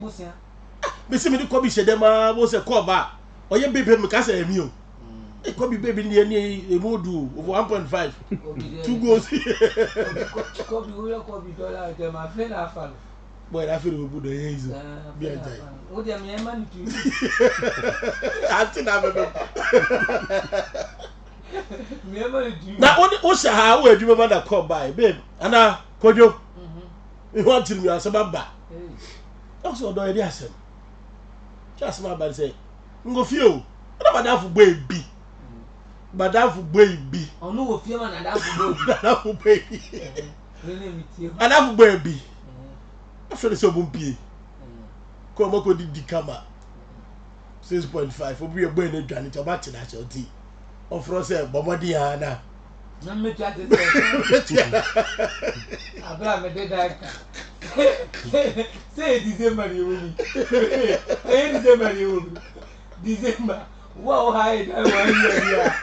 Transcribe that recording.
Musia. Miss me the Kobe Shedema was a coba. Or your baby Mikasa and you. A Kobe baby near a modu of 1.5. 2 goals. Kobe will Kobe dollar, my friend. I follow. Boy, I feel good. Be a giant. What do you mean? I think I'm now, what's how would you remember that call by, babe? Anna, Kojo, you want to me as a baba. Also, do I say? Just my bad say, go few. Madame for baby. Madame for baby. Oh, no, few man, and that for baby. And I'm baby. I feel so bumpy. Come on, did camera 6.5 for be a brain and journey to match national tea. Of Rosa, Bomadiana. No, me chat it. I blame the dead. Say December, you will be. Say December, you will be. December. Wow, hide. I want you here.